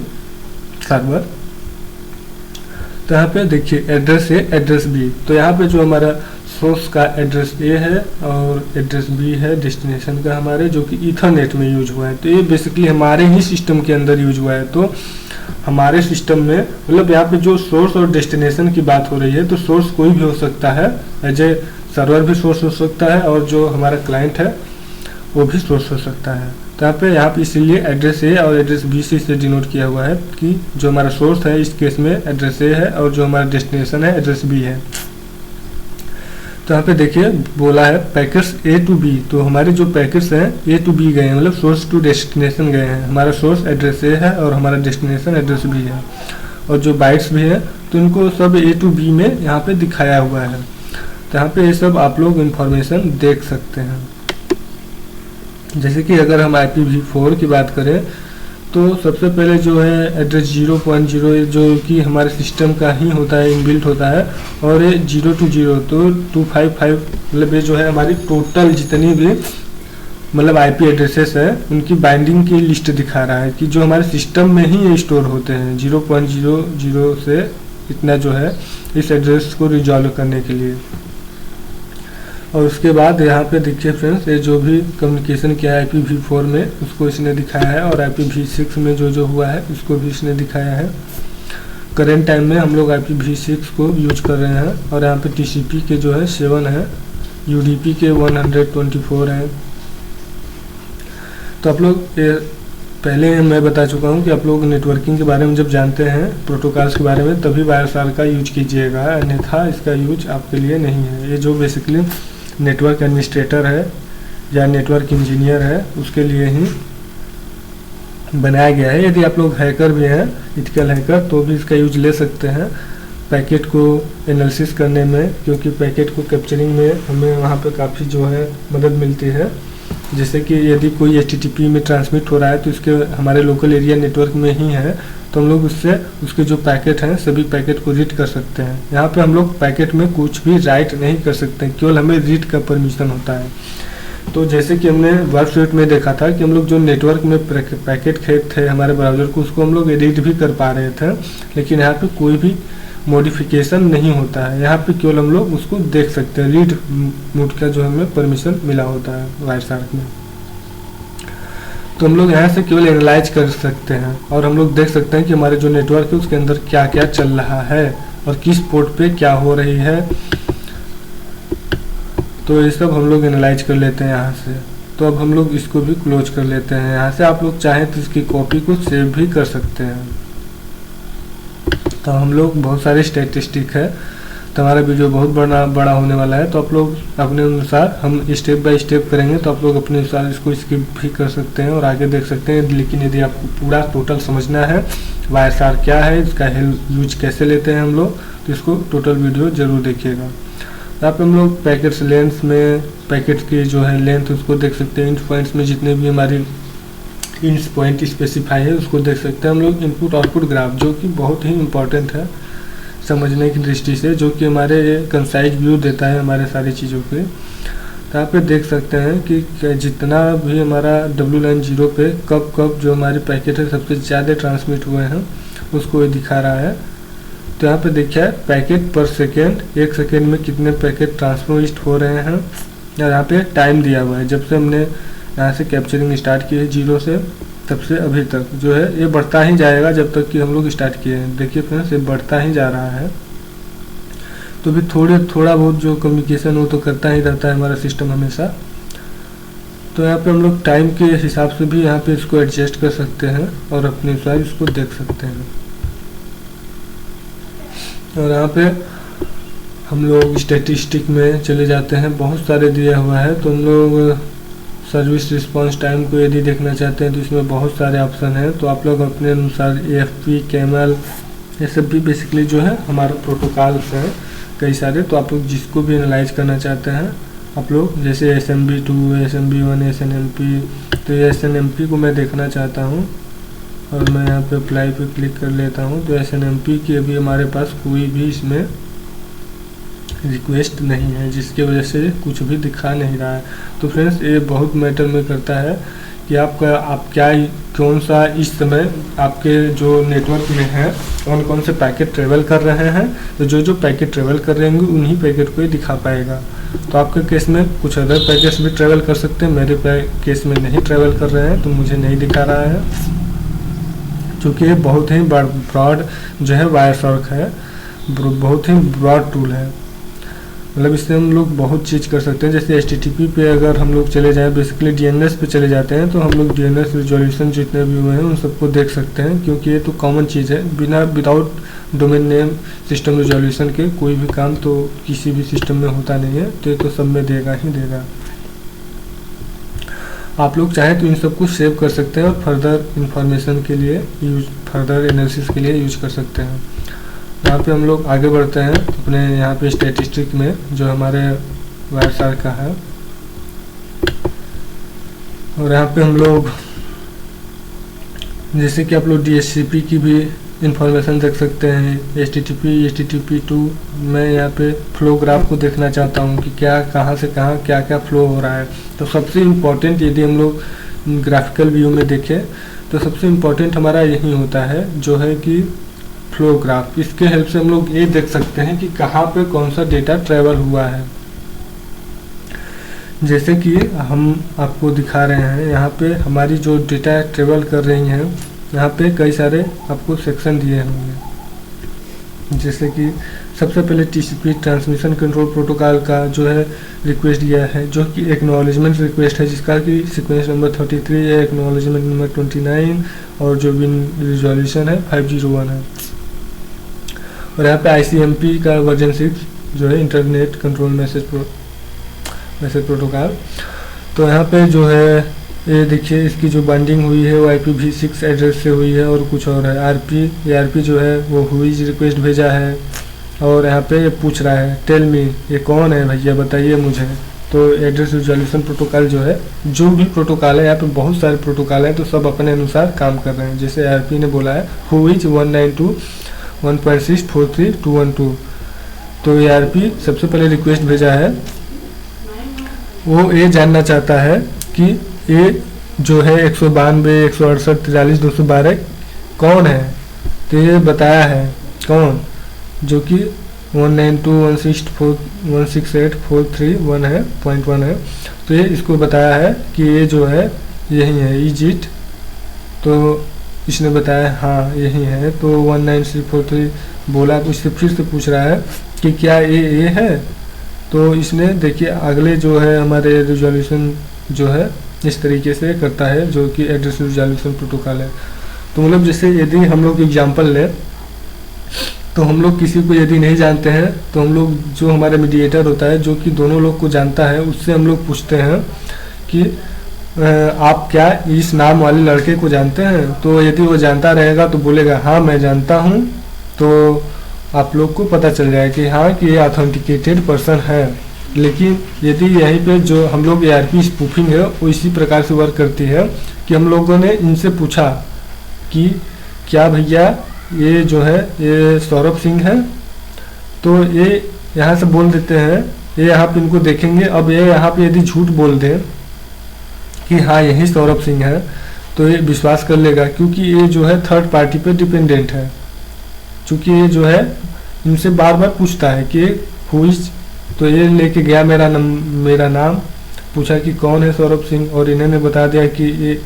सर्वर, तो यहाँ पे देखिए एड्रेस A एड्रेस B। तो यहाँ पे जो हमारा सोर्स का एड्रेस A है और एड्रेस B है डेस्टिनेशन का हमारे, जो कि ईथरनेट में यूज हुआ है। तो ये बेसिकली हमारे ही सिस्टम के अंदर यूज हुआ है। तो हमारे सिस्टम में मतलब यहाँ पे जो सोर्स और डेस्टिनेशन की बात हो रही है, तो सोर्स कोई भी हो सकता है, एज ए सर्वर भी सोर्स हो सकता है, और जो हमारा क्लाइंट है वो भी सोर्स हो सकता है। तो यहाँ पे इसीलिए एड्रेस A और एड्रेस B से डिनोट किया हुआ है कि जो हमारा सोर्स है इस केस में एड्रेस A है, और जो हमारा डेस्टिनेशन है एड्रेस B है। तो यहाँ पे देखिए बोला है पैकेट्स A to B। तो हमारे जो पैकेट्स हैं A to B गए हैं, मतलब सोर्स टू डेस्टिनेशन गए हैं। हमारा सोर्स एड्रेस A है और हमारा डेस्टिनेशन एड्रेस B है, और जो बाइट्स भी है तो इनको सब A to B में यहाँ पे दिखाया हुआ है। तो यहाँ पे ये सब आप लोग इंफॉर्मेशन देख सकते हैं। जैसे कि अगर हम IPv4 की बात करें तो सबसे पहले जो है एड्रेस 0.0 जो कि हमारे सिस्टम का ही होता है, इनबिल्ट होता है, और ये 0 to 0 तो 255 मतलब ये जो है हमारी टोटल जितनी भी मतलब IP एड्रेसेस है उनकी बाइंडिंग की लिस्ट दिखा रहा है कि जो हमारे सिस्टम में ही स्टोर होते हैं 0.00 से इतना जो है इस एड्रेस को रिजॉल्व करने के लिए। और उसके बाद यहाँ पे देखिए फ्रेंड्स, ये जो भी कम्युनिकेशन किया है IPv4 में उसको इसने दिखाया है, और IPv6 में जो हुआ है उसको भी इसने दिखाया है। करेंट टाइम में हम लोग IPv6 को यूज कर रहे हैं, और यहाँ पे TCP के जो है 7 है, UDP के 124 हैं। तो आप लोग पहले मैं बता चुका हूँ कि आप लोग नेटवर्किंग के बारे में जब जानते हैं, प्रोटोकॉल्स के बारे में, तभी वायरसार का यूज कीजिएगा, अन्यथा इसका यूज आपके लिए नहीं है। ये जो बेसिकली नेटवर्क एडमिनिस्ट्रेटर है या नेटवर्क इंजीनियर है उसके लिए ही बनाया गया है। यदि आप लोग हैकर भी हैं, इथिकल हैकर, तो भी इसका यूज ले सकते हैं पैकेट को एनालिसिस करने में, क्योंकि पैकेट को कैप्चरिंग में हमें वहाँ पे काफ़ी जो है मदद मिलती है। जैसे कि यदि कोई HTTP में ट्रांसमिट हो रहा है तो इसके हमारे लोकल एरिया नेटवर्क में ही है, तो हम लोग उससे उसके जो पैकेट हैं सभी पैकेट को रीड कर सकते हैं। यहाँ पे हम लोग पैकेट में कुछ भी राइट नहीं कर सकते, केवल हमें रीड का परमिशन होता है। तो जैसे कि हमने वर्कस्पेस में देखा था कि हम लोग जो नेटवर्क में पैकेट खेद थे हमारे ब्राउज़र को, उसको हम लोग एडिट भी कर पा रहे थे, लेकिन यहाँ पे कोई भी मॉडिफिकेशन नहीं होता है। यहाँ पे केवल हम लोग उसको देख सकते हैं, रीड मोड का जो हमें परमिशन मिला होता है वायरसार्क में। तो हम लोग यहाँ से केवल एनालाइज कर सकते हैं और हम लोग देख सकते हैं कि हमारे जो नेटवर्क है उसके अंदर क्या क्या चल रहा है और किस पोर्ट पे क्या हो रही है। तो ये सब हम लोग एनालाइज कर लेते हैं यहाँ से। तो अब हम लोग इसको भी क्लोज कर लेते हैं। यहाँ से आप लोग चाहें तो इसकी कॉपी को सेव भी कर सकते हैं। तो हम लोग बहुत सारे स्टैटिस्टिक है, तो हमारा वीडियो बहुत बड़ा होने वाला है, तो आप लोग अपने अनुसार हम स्टेप बाय स्टेप करेंगे, तो आप लोग अपने अनुसार इसको स्किप भी कर सकते हैं और आगे देख सकते हैं। लेकिन यदि आपको पूरा टोटल समझना है वाईएसआर क्या है, इसका यूज कैसे लेते हैं हम लोग, तो इसको टोटल वीडियो जरूर देखिएगा। यहाँ पे हम लोग पैकेट्स लेंथ में पैकेट की जो है लेंथ उसको देख सकते हैं। इंच पॉइंट्स में जितने भी हमारी इंच पॉइंट स्पेसिफाई है उसको देख सकते हैं हम लोग। इनपुट आउटपुट ग्राफ जो कि बहुत ही इम्पोर्टेंट है समझने की दृष्टि से, जो कि हमारे कंसाइज व्यू देता है हमारे सारी चीज़ों पे। तो यहाँ पे देख सकते हैं कि जितना भी हमारा W लाइन 0 पे कब जो हमारे पैकेट है सबसे ज़्यादा ट्रांसमिट हुए हैं उसको ये दिखा रहा है। तो यहाँ पे देखिए पैकेट पर सेकेंड, 1 सेकेंड में कितने पैकेट ट्रांसमिट हो रहे हैं और यहाँ पे टाइम दिया हुआ है। जब से हमने यहाँ से कैप्चरिंग स्टार्ट की है 0 से तब से अभी तक जो है ये बढ़ता ही जाएगा जब तक कि हम लोग स्टार्ट किए हैं। देखिए फ्रेंड्स ये बढ़ता ही जा रहा है। तो भी थोड़ा बहुत जो कम्युनिकेशन वो तो करता ही रहता है हमारा सिस्टम हमेशा। तो यहाँ पे हम लोग टाइम के हिसाब से भी यहाँ पे इसको एडजस्ट कर सकते हैं और अपने अनुसार इसको देख सकते हैं। और यहाँ पे हम लोग स्टैटिस्टिक में चले जाते हैं, बहुत सारे दिया हुआ है। तो हम लोग सर्विस रिस्पांस टाइम को यदि देखना चाहते हैं तो इसमें बहुत सारे ऑप्शन हैं। तो आप लोग अपने अनुसार AFP, कैमल ये सब भी बेसिकली जो है हमारा प्रोटोकॉल्स हैं कई सारे। तो आप लोग जिसको भी एनालाइज करना चाहते हैं आप लोग, जैसे SMB2, SMB1, SNMP, तो ये SNMP को मैं देखना चाहता हूँ और मैं यहाँ पे अप्लाई पे क्लिक कर लेता हूँ। तो SNMP की अभी हमारे पास कोई भी इसमें रिक्वेस्ट नहीं है, जिसकी वजह से कुछ भी दिखा नहीं रहा है। तो फ्रेंड्स ये बहुत मैटर में करता है कि आप कौन सा इस समय आपके जो नेटवर्क में है कौन से पैकेट ट्रेवल कर रहे हैं। तो जो पैकेट ट्रेवल कर रहे होंगे उन्हीं पैकेट को ही दिखा पाएगा। तो आपके केस में कुछ अदर पैकेट्स भी ट्रेवल कर सकते हैं, मेरे केस में नहीं ट्रेवल कर रहे हैं तो मुझे नहीं दिखा रहा है, क्योंकि ये बहुत ही ब्रॉड जो है वायरसार्क है, बहुत ही ब्रॉड टूल है। मतलब इससे हम लोग बहुत चीज़ कर सकते हैं। जैसे HTTP पे अगर हम लोग चले जाएं, बेसिकली DNS पे चले जाते हैं, तो हम लोग DNS रिजोल्यूशन जितने भी हुए हैं उन सबको देख सकते हैं, क्योंकि ये तो कॉमन चीज़ है। Without domain name system resolution के कोई भी काम तो किसी भी सिस्टम में होता नहीं है, तो ये तो सब में देगा ही देगा। आप लोग चाहें तो इन सबको सेव कर सकते हैं और फर्दर इंफॉर्मेशन के लिए फर्दर एनालिसिस के लिए यूज कर सकते हैं। यहाँ पे हम लोग आगे बढ़ते हैं अपने यहाँ पे स्टैटिस्टिक में जो हमारे वायरसार का है। और यहाँ पे हम लोग जैसे कि आप लोग DHCP की भी इंफॉर्मेशन देख सकते हैं, HTTP2। मैं यहाँ पे फ्लो ग्राफ को देखना चाहता हूँ कि क्या कहाँ से कहाँ क्या क्या फ्लो हो रहा है। तो सबसे इम्पोर्टेंट यदि हम लोग ग्राफिकल व्यू में देखें तो सबसे इम्पोर्टेंट हमारा यही होता है जो है कि फ्लो ग्राफ। इसके हेल्प से हम लोग ये देख सकते हैं कि कहाँ पे कौन सा डेटा ट्रेवल हुआ है। जैसे कि हम आपको दिखा रहे हैं यहाँ पे हमारी जो डेटा ट्रेवल कर रही हैं, यहाँ पे कई सारे आपको सेक्शन दिए होंगे। जैसे कि सबसे पहले TCP ट्रांसमिशन कंट्रोल प्रोटोकॉल का जो है रिक्वेस्ट दिया है, जो कि एक्नॉलेजमेंट रिक्वेस्ट है, जिसका कि सीक्वेंस नंबर 33 है, एक्नॉलेजमेंट नंबर 29 और जो भी रिजोल्यूशन है 501 है। और यहाँ पे ICMP का वर्जन 6 जो है इंटरनेट कंट्रोल मैसेज प्रोटोकॉल। तो यहाँ पे जो है ये देखिए इसकी जो बाइंडिंग हुई है वो IPv6 एड्रेस से हुई है और कुछ और है। ARP जो है वो हुईज रिक्वेस्ट भेजा है। और यहाँ पे ये पूछ रहा है टेल मी, ये कौन है भैया बताइए मुझे। तो एड्रेस रिजोल्यूशन प्रोटोकॉल जो है, जो भी प्रोटोकॉल है, यहाँ पे बहुत सारे प्रोटोकॉल हैं, तो सब अपने अनुसार काम कर रहे हैं। जैसे ARP ने बोला है हुईज 192.1.6.43.212। तो ARP सबसे पहले रिक्वेस्ट भेजा है, वो ये जानना चाहता है कि ये जो है 192, 168, 43, 212 कौन है। तो ये बताया है कौन, जो कि 192.168.431 है .1 है। तो ये इसको बताया है कि ये जो है यही है इजिट, तो इसने बताया हाँ यही है। तो 19343 बोला, तो इससे फिर से पूछ रहा है कि क्या ये है। तो इसने देखिए अगले जो है हमारे रिजोल्यूशन जो है इस तरीके से करता है, जो कि एड्रेस रिजोल्यूशन प्रोटोकॉल है। तो मतलब जैसे यदि हम लोग एग्जांपल लें, तो हम लोग किसी को यदि नहीं जानते हैं तो हम लोग जो हमारे मीडिएटर होता है जो कि दोनों लोग को जानता है, उससे हम लोग पूछते हैं कि आप क्या इस नाम वाले लड़के को जानते हैं। तो यदि वो जानता रहेगा तो बोलेगा हाँ मैं जानता हूँ, तो आप लोग को पता चल जाए कि हाँ कि ये ऑथेंटिकेटेड पर्सन है। लेकिन यदि यहीं पे जो हम लोग ARP स्पूफिंग है वो इसी प्रकार से वर्क करती है कि हम लोगों ने इनसे पूछा कि क्या भैया ये जो है ये सौरभ सिंह है, तो ये यहाँ से बोल देते हैं, ये यहाँ पे इनको देखेंगे। अब ये यहाँ पे यदि झूठ बोल दे कि हाँ यही सौरभ सिंह है, तो ये विश्वास कर लेगा, क्योंकि ये जो है थर्ड पार्टी पे डिपेंडेंट है। चूँकि ये जो है इनसे बार बार पूछता है कि हुईज, तो ये लेके गया मेरा नाम, पूछा कि कौन है सौरभ सिंह, और इन्होंने बता दिया कि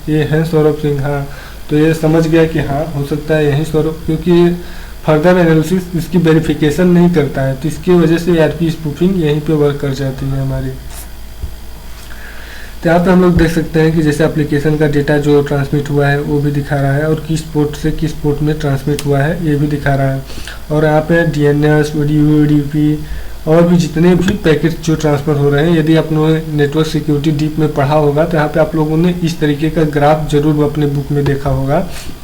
ये है सौरभ सिंह। हाँ, तो ये समझ गया कि हाँ हो सकता है यही सौरभ, क्योंकि फर्दर एनालिसिस इसकी वेरिफिकेशन नहीं करता है। तो इसकी वजह से ARP स्पूफिंग यहीं पे वर्क कर जाती है हमारी। तो यहाँ पे हम लोग देख सकते हैं कि जैसे एप्लीकेशन का डेटा जो ट्रांसमिट हुआ है वो भी दिखा रहा है, और किस पोर्ट से किस पोर्ट में ट्रांसमिट हुआ है ये भी दिखा रहा है। और यहाँ पे DNS, UDP और भी जितने भी पैकेट जो ट्रांसफर हो रहे हैं, यदि आप लोगों ने नेटवर्क सिक्योरिटी डीप में पढ़ा होगा तो यहाँ पे आप लोगों ने इस तरीके का ग्राफ जरूर अपने बुक में देखा होगा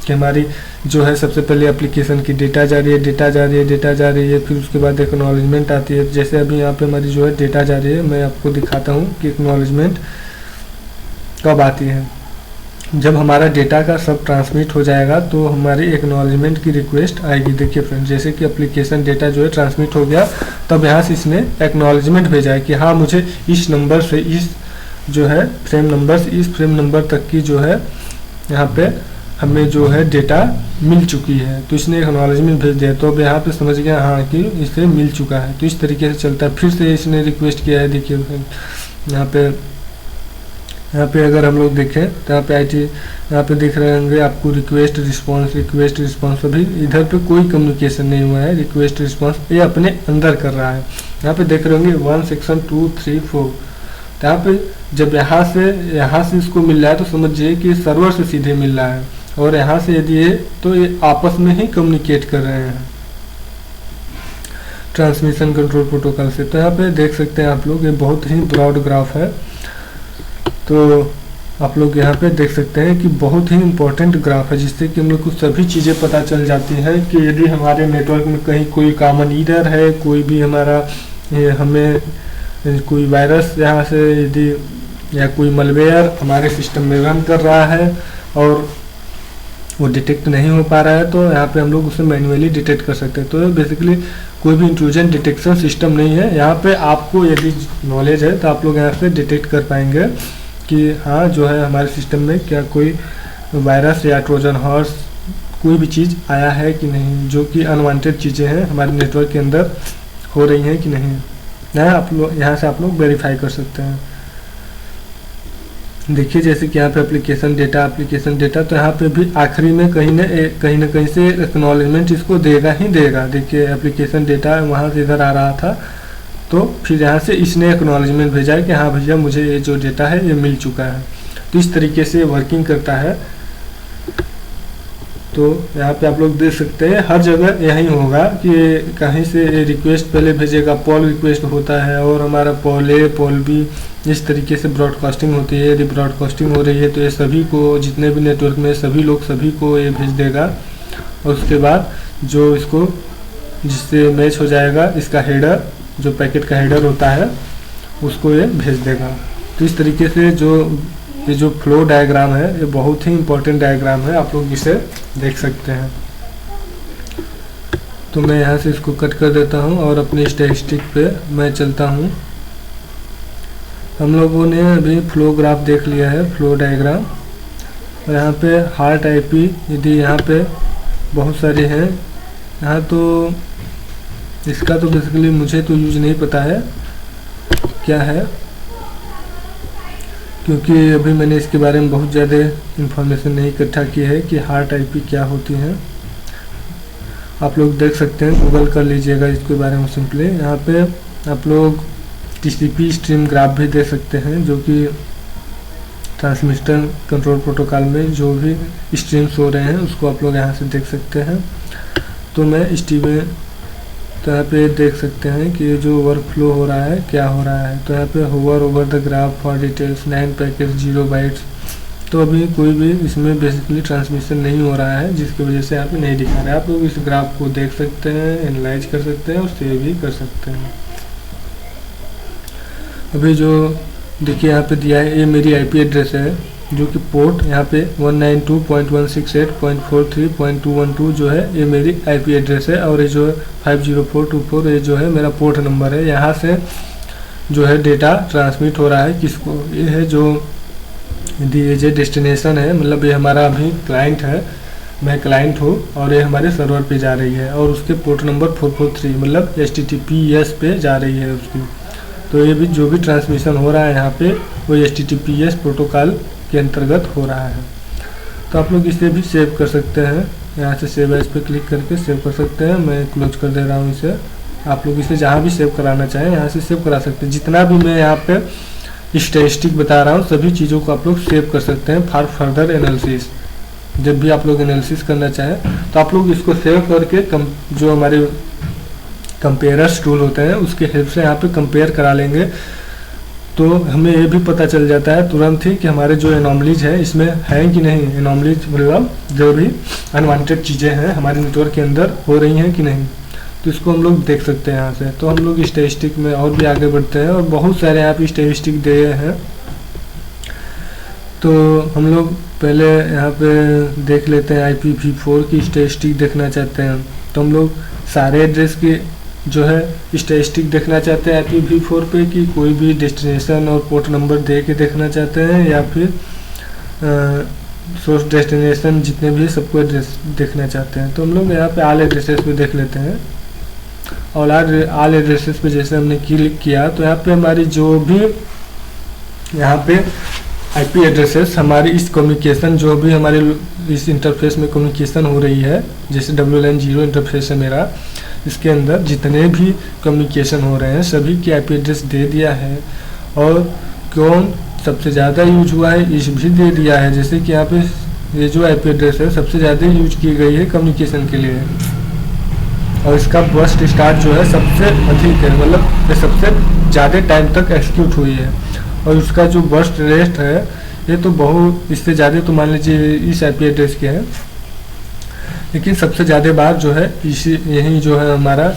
कि हमारी जो है सबसे पहले एप्लीकेशन की डेटा जा रही है, डेटा जा रही है, डेटा जा रही है, फिर उसके बाद एक्नॉलेजमेंट आती है। जैसे अभी यहाँ पे हमारी जो है डेटा जा रही है, मैं आपको दिखाता हूँ कि एक्नॉलेजमेंट कब आती है। जब हमारा डेटा का सब ट्रांसमिट हो जाएगा तो हमारी एक्नॉलेजमेंट की रिक्वेस्ट आएगी। देखिए फ्रेंड, जैसे कि एप्लीकेशन डेटा जो है ट्रांसमिट हो गया, तब यहाँ से इसने एक्नॉलेजमेंट भेजा है कि हाँ मुझे इस नंबर से इस जो है फ्रेम नंबर से इस फ्रेम नंबर तक की जो है यहाँ पे हमें जो है डेटा मिल चुकी है। तो इसने एक्नॉलेजमेंट भेज दिया, तो अब यहाँ पे समझ गया हाँ कि इसे मिल चुका है। तो इस तरीके से चलता है। फिर से इसने रिक्वेस्ट किया है, देखिए यहाँ पे अगर हम लोग देखें तो यहाँ पे यहाँ पे दिख रहे होंगे आपको रिक्वेस्ट रिस्पॉन्स। अभी इधर पे कोई कम्युनिकेशन नहीं हुआ है, रिक्वेस्ट रिस्पॉन्स ये अपने अंदर कर रहा है। यहाँ पे देख रहे होंगे 1 सेक्शन 2 3 4। तो यहाँ पे जब यहाँ से इसको मिल रहा है तो समझिए कि सर्वर से सीधे मिल रहा है, और यहाँ से यदि ये तो ये आपस में ही कम्युनिकेट कर रहे हैं ट्रांसमिशन कंट्रोल प्रोटोकॉल से। तो यहाँ पे देख सकते हैं आप लोग, ये बहुत ही ब्रॉड ग्राफ है। तो आप लोग यहाँ पे देख सकते हैं कि बहुत ही इम्पोर्टेंट ग्राफ है, जिससे कि हम लोग को सभी चीज़ें पता चल जाती हैं कि यदि हमारे नेटवर्क में कहीं कोई कॉमन ईरर है, कोई भी हमारा हमें कोई वायरस यहाँ से यदि या कोई मलवेयर हमारे सिस्टम में रन कर रहा है और वो डिटेक्ट नहीं हो पा रहा है, तो यहाँ पे हम लोग उसे मैन्युअली डिटेक्ट कर सकते हैं। तो बेसिकली कोई भी इंट्रूजन डिटेक्शन सिस्टम नहीं है। यहाँ पे आपको यदि नॉलेज है तो आप लोग यहाँ से डिटेक्ट कर पाएंगे कि हाँ जो है हमारे सिस्टम में क्या कोई वायरस या ट्रोजन हॉर्स कोई भी चीज़ आया है कि नहीं, जो कि अनवांटेड चीज़ें हैं हमारे नेटवर्क के अंदर हो रही हैं कि नहीं। यहाँ से आप लोग वेरीफाई कर सकते हैं। देखिए जैसे कि यहाँ पे एप्लीकेशन डेटा, तो यहाँ पे भी आखिरी में कहीं ना कहीं से एक्नॉलेजमेंट इसको देगा ही देगा। देखिए एप्लीकेशन डेटा वहाँ से इधर आ रहा था, तो फिर यहाँ से इसने एक्नॉलेजमेंट भेजा है कि हाँ भैया मुझे ये जो डेटा है ये मिल चुका है। तो इस तरीके से वर्किंग करता है। तो यहाँ पे आप लोग देख सकते हैं हर जगह यही होगा कि कहीं से रिक्वेस्ट पहले भेजेगा, पॉल रिक्वेस्ट होता है, और हमारा पॉल ए पॉल बी इस तरीके से ब्रॉडकास्टिंग होती है। यदि ब्रॉडकास्टिंग हो रही है तो ये सभी को, जितने भी नेटवर्क में सभी लोग सभी को ये भेज देगा, और उसके बाद जो इसको जिससे मैच हो जाएगा इसका हेडर, जो पैकेट का हेडर होता है उसको ये भेज देगा। तो इस तरीके से ये जो फ्लो डायग्राम है ये बहुत ही इम्पोर्टेंट डायग्राम है, आप लोग इसे देख सकते हैं। तो मैं यहाँ से इसको कट कर देता हूँ और अपने स्टैटिस्टिक पे मैं चलता हूँ। हम लोगों ने अभी फ्लो ग्राफ देख लिया है, फ्लो डायग्राम। और यहाँ पे हार्ट आईपी यदि यहाँ पे बहुत सारे हैं, यहाँ तो इसका तो बेसिकली मुझे तो यूज नहीं पता है क्या है। क्योंकि अभी मैंने इसके बारे में बहुत ज़्यादा इन्फॉर्मेशन नहीं इकट्ठा की है कि हार्ट आईपी क्या होती है। आप लोग देख सकते हैं, गूगल कर लीजिएगा इसके बारे में सिंपली। यहाँ पे आप लोग टीसीपी स्ट्रीम ग्राफ भी दे सकते हैं, जो कि ट्रांसमिशन कंट्रोल प्रोटोकॉल में जो भी स्ट्रीम्स हो रहे हैं उसको आप लोग यहाँ से देख सकते हैं। तो मैं इस टीवी तो यहाँ पे देख सकते हैं कि जो वर्क फ्लो हो रहा है क्या हो रहा है। तो यहाँ पे hover over the graph for details 9 packet 0 bytes. तो अभी कोई भी इसमें बेसिकली ट्रांसमिशन नहीं हो रहा है, जिसकी वजह से यहाँ पे नहीं दिखा रहा है। आप लोग इस ग्राफ को देख सकते हैं, एनालाइज कर सकते हैं और सेव भी कर सकते हैं। अभी जो देखिए यहाँ पे दिया है, ये मेरी आईपी एड्रेस है, जो कि पोर्ट यहाँ पे 192.168.43.212 जो है ये मेरी आईपी एड्रेस है। और ये जो है 50424 ये जो है मेरा पोर्ट नंबर है। यहाँ से जो है डेटा ट्रांसमिट हो रहा है किसको, ये है जो ये डेस्टिनेशन है, मतलब ये हमारा अभी क्लाइंट है, मैं क्लाइंट हूँ और ये हमारे सर्वर पे जा रही है और उसके पोर्ट नंबर 443 मतलब HTTPS पे जा रही है उसकी। तो ये भी जो भी ट्रांसमिशन हो रहा है यहाँ पे वो HTTPS प्रोटोकॉल के अंतर्गत हो रहा है। तो आप लोग इसे भी सेव कर सकते हैं, यहाँ से सेव एज पे क्लिक करके सेव कर सकते हैं। मैं क्लोज कर दे रहा हूँ इसे। आप लोग इसे जहाँ भी सेव कराना चाहें यहाँ से सेव करा सकते हैं। जितना भी मैं यहाँ पे स्टैटिस्टिक बता रहा हूँ सभी चीज़ों को आप लोग सेव कर सकते हैं फॉर फर्दर एनालिसिस। जब भी आप लोग एनालिसिस करना चाहें तो आप लोग इसको सेव करके जो हमारे कंपेयरर्स टूल होते हैं उसके हेल्प से यहाँ पे कंपेयर करा लेंगे। तो हमें ये भी पता चल जाता है तुरंत ही कि हमारे जो एनॉमलीज है इसमें है कि नहीं। एनॉमलीज मतलब जो भी अनवांटेड चीज़ें हैं हमारे नेटवर्क के अंदर हो रही हैं कि नहीं, तो इसको हम लोग देख सकते हैं यहाँ से। तो हम लोग स्टैटिस्टिक में और भी आगे बढ़ते हैं और बहुत सारे यहाँ पे स्टैटिस्टिक दिए हैं। तो हम लोग पहले यहाँ पे देख लेते हैं IPv4 की स्टैटिस्टिक देखना चाहते हैं। तो हम लोग सारे एड्रेस की जो है स्टैटिस्टिक देखना चाहते हैं IPv4 पे, कि कोई भी डेस्टिनेशन और पोर्ट नंबर दे के देखना चाहते हैं, या फिर सोर्स डेस्टिनेशन जितने भी सबको एड्रेस देखना चाहते हैं। तो हम लोग यहाँ पे ऑल एड्रेसेस पे देख लेते हैं। और ऑल एड्रेसेस पे जैसे हमने क्लिक किया तो यहाँ पे हमारी जो भी यहाँ पे आईपी एड्रेसेस हमारी इस कम्युनिकेशन जो भी हमारे इस इंटरफेस में कम्युनिकेशन हो रही है, जैसे WLAN 0 इंटरफेस है मेरा, इसके अंदर जितने भी कम्युनिकेशन हो रहे हैं सभी की आईपी एड्रेस दे दिया है। और कौन सबसे ज़्यादा यूज हुआ है इस भी दे दिया है। जैसे कि यहाँ पे ये जो आईपी एड्रेस है सबसे ज़्यादा यूज की गई है कम्युनिकेशन के लिए, और इसका बर्स्ट स्टार्ट जो है सबसे अधिक है, मतलब ये सबसे ज़्यादा टाइम तक एक्सिक्यूट हुई है। और उसका जो बर्स्ट रेट है ये तो बहुत, इससे ज़्यादा तो मान लीजिए इस आईपी एड्रेस के है, लेकिन सबसे ज़्यादा बार जो है इसी यही जो है हमारा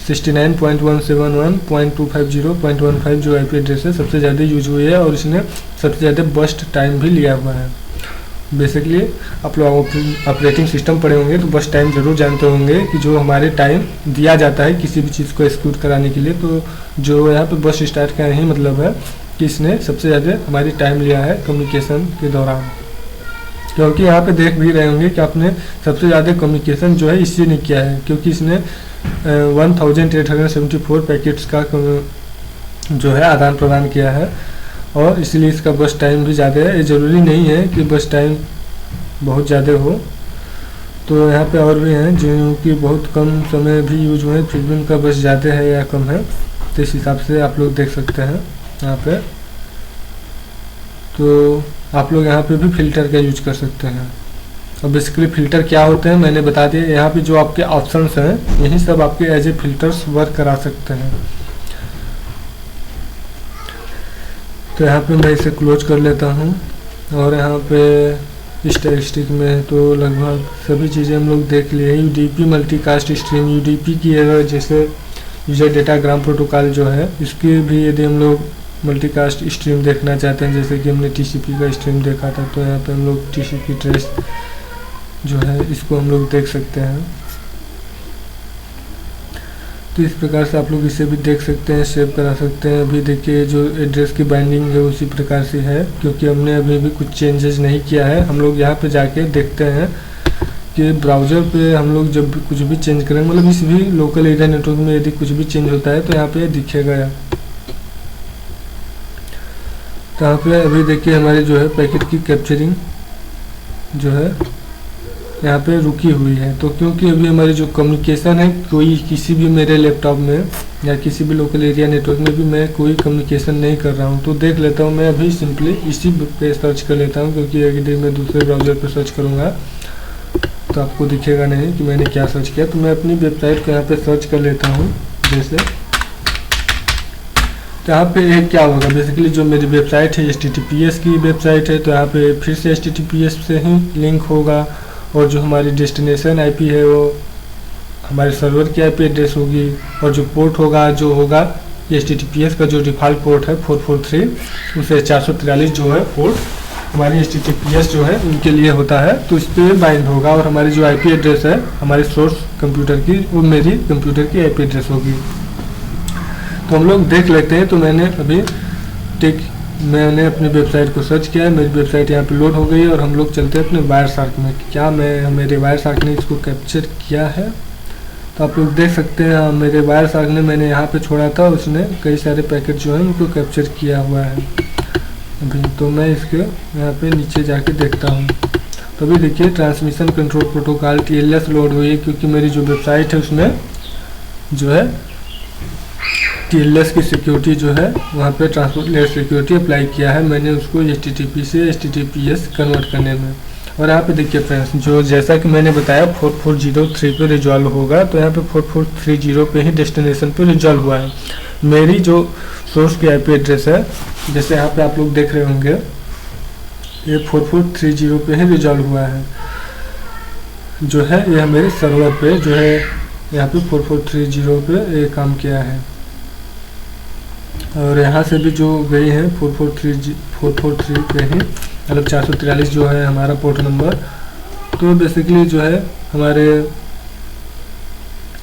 69.171.250.15 जो आईपी एड्रेस है सबसे ज़्यादा यूज हुई है और इसने सबसे ज़्यादा बर्स्ट टाइम भी लिया हुआ है। बेसिकली आप लोग ऑपरेटिंग सिस्टम पढ़े होंगे तो बस टाइम ज़रूर जानते होंगे कि जो हमारे टाइम दिया जाता है किसी भी चीज़ को एक्सिक्यूट कराने के लिए, तो जो यहाँ पे बस स्टार्ट का यही मतलब है कि इसने सबसे ज़्यादा हमारी टाइम लिया है कम्युनिकेशन के दौरान। क्योंकि यहाँ पे देख भी रहे होंगे कि आपने सबसे ज़्यादा कम्युनिकेशन जो है इससे नहीं किया है, क्योंकि इसने 1874 पैकेट्स का जो है आदान प्रदान किया है और इसलिए इसका बस टाइम भी ज़्यादा है। ये ज़रूरी नहीं है कि बस टाइम बहुत ज़्यादा हो। तो यहाँ पे और भी हैं जो कि बहुत कम समय भी यूज हुए, फिर भी उनका बस ज़्यादा है या कम है, तो इस हिसाब से आप लोग देख सकते हैं यहाँ पे। तो आप लोग यहाँ पे भी फ़िल्टर का यूज कर सकते हैं। और बेसिकली फ़िल्टर क्या होते हैं मैंने बता दिया। यहाँ पे जो आपके ऑप्शंस हैं यही सब आपके एज ए फिल्टर्स वर्क करा सकते हैं। तो यहाँ पे मैं इसे क्लोज कर लेता हूँ। और यहाँ पे स्टैटिस्टिक में तो लगभग सभी चीज़ें हम लोग देख लिए। UDP मल्टीकास्ट स्ट्रीम, UDP की अगर जैसे यूजर डेटाग्राम प्रोटोकॉल जो है इसकी भी यदि हम लोग मल्टीकास्ट स्ट्रीम देखना चाहते हैं, जैसे कि हमने TCP का स्ट्रीम देखा था, तो यहाँ पे हम लोग TCP ट्रेस जो है इसको हम लोग देख सकते हैं। तो इस प्रकार से आप लोग इसे भी देख सकते हैं, सेव करा सकते हैं। अभी देखिए जो एड्रेस की बाइंडिंग है उसी प्रकार से है, क्योंकि हमने अभी भी कुछ चेंजेस नहीं किया है। हम लोग यहाँ पे जाके देखते हैं कि ब्राउज़र पे हम लोग जब भी कुछ भी चेंज करें, मतलब इस भी लोकल एरिया नेटवर्क में यदि कुछ भी चेंज होता है तो यहाँ पे दिखेगा। तो यहाँ पे अभी देखिए हमारी जो है पैकेट की कैप्चरिंग जो है यहाँ पे रुकी हुई है। तो क्योंकि अभी हमारी जो कम्युनिकेशन है कोई किसी भी मेरे लैपटॉप में या किसी भी लोकल एरिया नेटवर्क में भी मैं कोई कम्युनिकेशन नहीं कर रहा हूँ। तो देख लेता हूँ मैं अभी सिंपली इसी पे सर्च कर लेता हूँ, क्योंकि अगर मैं दूसरे ब्राउज़र पे सर्च करूँगा तो आपको दिखेगा नहीं कि मैंने क्या सर्च किया। तो मैं अपनी वेबसाइट को यहाँ पे सर्च कर लेता हूँ जैसे। तो यहाँ पे एक क्या होगा, बेसिकली जो मेरी वेबसाइट है HTTPS की वेबसाइट है, तो यहाँ पे फिर से HTTPS से ही लिंक होगा, और जो हमारी डेस्टिनेशन IP है वो हमारे सर्वर की IP एड्रेस होगी, और जो पोर्ट होगा जो होगा HTTPS का जो डिफ़ॉल्ट पोर्ट है 443 उसे 443 जो है पोर्ट हमारी HTTPS जो है उनके लिए होता है, तो इस पर बाइंड होगा। और हमारी जो IP एड्रेस है हमारे सोर्स कंप्यूटर की वो मेरी कंप्यूटर की IP एड्रेस होगी। तो हम लोग देख लेते हैं। तो मैंने अपनी वेबसाइट को सर्च किया है, मेरी वेबसाइट यहाँ पे लोड हो गई है, और हम लोग चलते हैं अपने वायरशार्क में। क्या मेरे वायरशार्क ने इसको कैप्चर किया है? तो आप लोग देख सकते हैं मेरे वायरशार्क ने मैंने यहाँ पे छोड़ा था, उसने कई सारे पैकेट जो है उनको कैप्चर किया हुआ है अभी। तो मैं इसके यहाँ पे नीचे जाके देखता हूँ। तो अभी देखिए transmission control protocol TLS load हुई है, क्योंकि मेरी जो वेबसाइट है उसमें जो है TLS की सिक्योरिटी जो है वहाँ पे ट्रांसपोर्ट लेयर सिक्योरिटी अप्लाई किया है मैंने उसको HTTP से HTTPS कन्वर्ट करने में। और यहाँ पे देखिए फ्रेंड्स, जो जैसा कि मैंने बताया 4403 पे रिजॉल्व होगा, तो यहाँ पे 4430 पे ही डेस्टिनेशन पे रिजॉल्व हुआ है। मेरी जो सोर्स की IP एड्रेस है, जैसे यहाँ पे आप लोग देख रहे होंगे, ये 4430 पे ही रिजॉल्व हुआ है जो है। यह मेरे सर्वर पे जो है यहाँ पे 4430 पे ये काम किया है, और यहाँ से भी जो गई है 443 पे ही, मतलब 443 जो है हमारा पोर्ट नंबर। तो बेसिकली जो है हमारे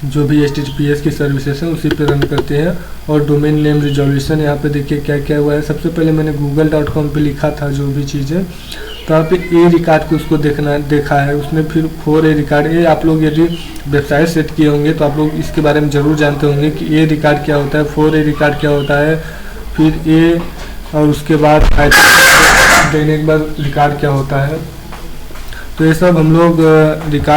जो भी HTTPS की सर्विसेज हैं उसी पे रन करते हैं। और डोमेन नेम रिजोल्यूशन यहाँ पे देखिए क्या क्या हुआ है। सबसे पहले मैंने google.com पे लिखा था जो भी चीज़ें, तो यहाँ पे ए रिकॉर्ड को उसको देखा है उसने। फिर 4A रिकॉर्ड, ये आप लोग यदि वेबसाइट सेट किए होंगे तो आप लोग इसके बारे में ज़रूर जानते होंगे कि ए रिकॉर्ड क्या होता है, 4A रिकॉर्ड क्या होता है, फिर ए और उसके बाद देने के बाद रिकॉर्ड क्या होता है। तो ये सब हम लोग रिकॉर्ड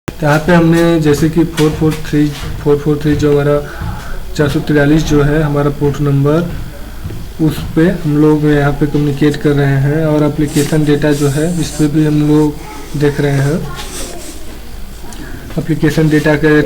यहाँ पे हमने जैसे कि 443 जो हमारा 443 जो है हमारा पोर्ट नंबर, उस पे हम लोग यहाँ पे कम्युनिकेट कर रहे हैं। और एप्लीकेशन डेटा जो है इस पे भी हम लोग देख रहे हैं। एप्लीकेशन डेटा के